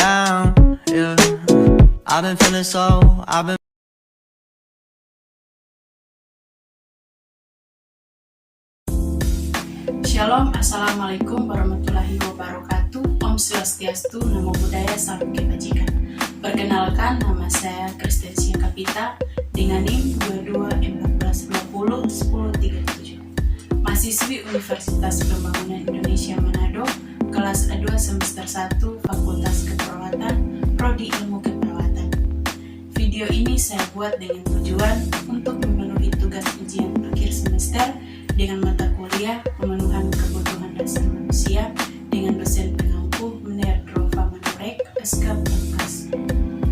down, yeah. I've been feeling so, I've been Shalom, Assalamualaikum warahmatullahi wabarakatuh. Om Swastiastu, Namo Buddhaya, Salam Kebajikan. Perkenalkan, nama saya Kristensia Kapita dengan NIM 2214201037. Mahasiswi Universitas Pembangunan Indonesia Manado, kelas A2 semester 1, Fakultas Keperawatan, Prodi Ilmu Keperawatan. Video ini saya buat dengan tujuan untuk memenuhi tugas ujian akhir semester dengan mata kuliah pemenuhan kebutuhan dasar manusia dengan dosen pengampu Mr. Drova Manurek, SK Pemkas.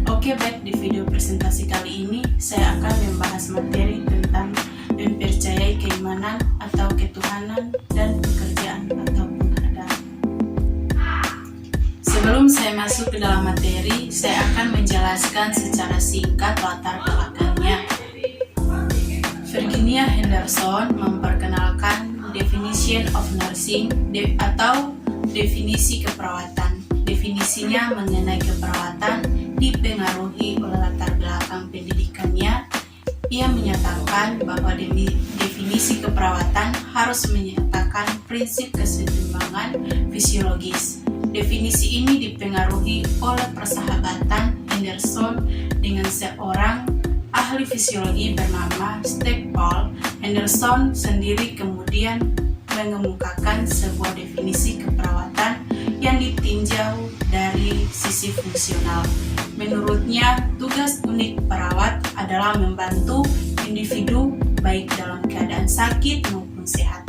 Oke, baik, di video presentasi kali ini saya akan membahas materi tentang mempercayai keimanan atau ketuhanan dan pekerjaan atau penghargaan. Sebelum saya masuk ke dalam materi, saya akan menjelaskan secara singkat latar belakangnya. Virginia Henderson memperkenalkan definition of nursing atau definisi keperawatan. Definisinya mengenai keperawatan dipengaruhi oleh latar belakang pendidikannya. Ia menyatakan bahwa definisi keperawatan harus menyatakan prinsip keseimbangan fisiologis. Definisi ini dipengaruhi oleh persahabatan Henderson dengan seorang ahli fisiologi bernama Staple. Henderson sendiri kemudian mengemukakan sebuah definisi keperawatan yang ditinjau dari sisi fungsional. Menurutnya, tugas unik perawat adalah membantu individu baik dalam keadaan sakit maupun sehat.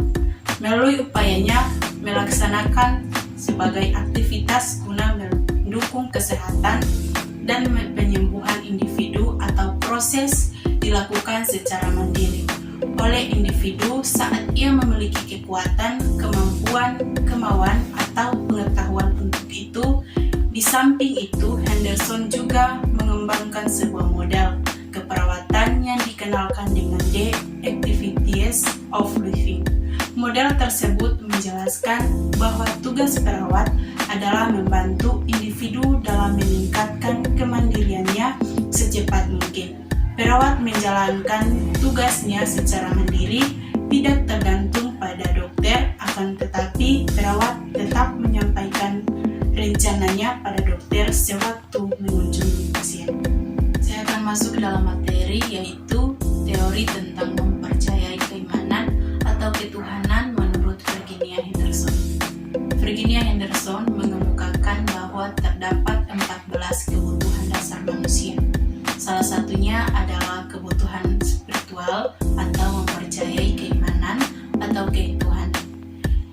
Melalui upayanya melaksanakan sebagai aktivitas guna mendukung kesehatan dan penyembuhan individu atau proses dilakukan secara mandiri oleh individu saat ia memiliki kekuatan, kemampuan, kemauan, atau pengetahuan untuk itu. Di samping itu, Henderson juga mengembangkan sebuah model keperawatan yang dikenalkan dengan The Activities of Living. Model tersebut menjelaskan bahwa tugas perawat adalah membantu individu dalam meningkatkan kemandiriannya secepat mungkin. Perawat menjalankan tugasnya secara mandiri, tidak tergantung pada dokter, akan tetapi perawat tetap menyampaikan rencananya pada dokter sewaktu mengunjungi pasien. Saya akan masuk ke dalam materi, yaitu teori tentang mempercayai keimanan atau ketuhanan menurut Virginia Henderson. Virginia Henderson mengemukakan bahwa terdapat 14 kebutuhan dasar manusia. Salah satunya adalah kebutuhan spiritual atau mempercayai keimanan atau ketuhanan.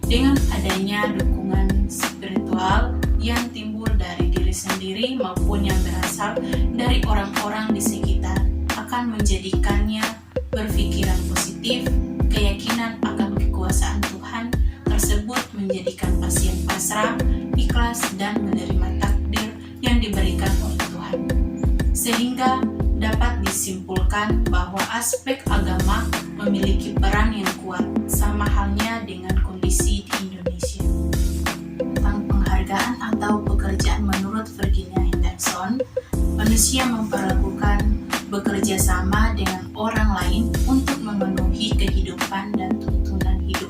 Dengan adanya dukungan spiritual yang timbul dari diri sendiri maupun yang berasal dari orang-orang di sekitar akan menjadikannya berpikiran positif. Keyakinan akan kekuasaan Tuhan tersebut menjadikan pasien pasrah, ikhlas, dan menerima takdir yang diberikan oleh Tuhan. Sehingga dapat disimpulkan bahwa aspek agama memiliki peran yang kuat, sama halnya dengan kondisi di Indonesia. Tentang penghargaan atau pekerjaan menurut Virginia Henderson, manusia memperlakukan bekerja sama dengan orang lain untuk memenuhi kehidupan dan tuntunan hidup.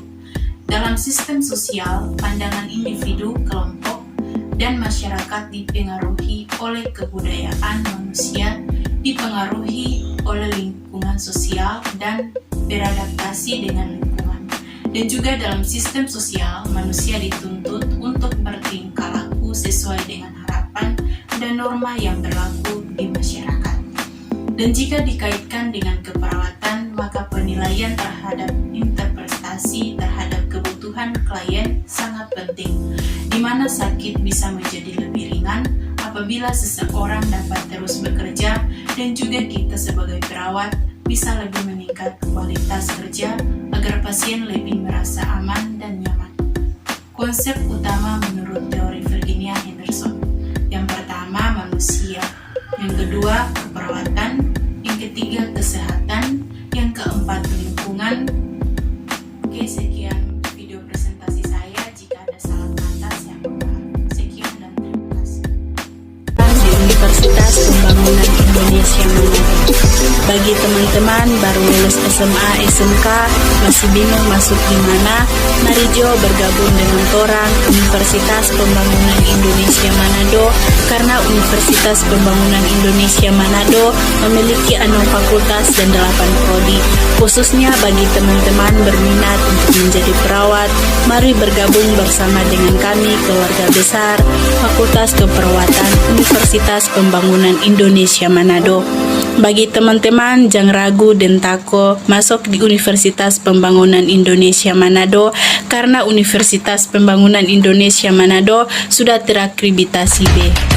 Dalam sistem sosial, pandangan individu, kelompok, dan masyarakat dipengaruhi oleh kebudayaan manusia, dipengaruhi oleh lingkungan sosial, dan beradaptasi dengan lingkungan. Dan juga dalam sistem sosial, manusia dituntut untuk bertingkah laku sesuai dengan harapan dan norma yang berlaku di masyarakat. Dan jika dikaitkan dengan keperawatan, maka penilaian terhadap interpretasi terhadap kebutuhan klien sangat penting, di mana sakit bisa menjadi lebih ringan apabila seseorang dapat terus bekerja, dan juga kita sebagai perawat bisa lebih meningkat kualitas kerja agar pasien lebih merasa aman dan nyaman. Konsep utama menurut teori Virginia Henderson. Yang pertama, manusia. Yang kedua, keperawatan. Yang ketiga, kesehatan. Yang keempat, lingkungan. Oke, sekian video presentasi saya. Jika ada salah kata, saya mohon maaf. Sekian dan terima kasih. Universitas Pembangunan Indonesia Manado. Bagi teman-teman baru lulus SMA, SMK, masih bingung masuk di mana, mari Jo bergabung dengan Torang Universitas Pembangunan Indonesia Manado, karena Universitas Pembangunan Indonesia Manado memiliki 6 fakultas dan 8 prodi. Khususnya bagi teman-teman berminat untuk menjadi perawat, mari bergabung bersama dengan kami, keluarga besar Fakultas Keperawatan Universitas Pembangunan Indonesia Manado. Bagi teman-teman jangan ragu dan takut masuk di Universitas Pembangunan Indonesia Manado, karena Universitas Pembangunan Indonesia Manado sudah terakreditasi B.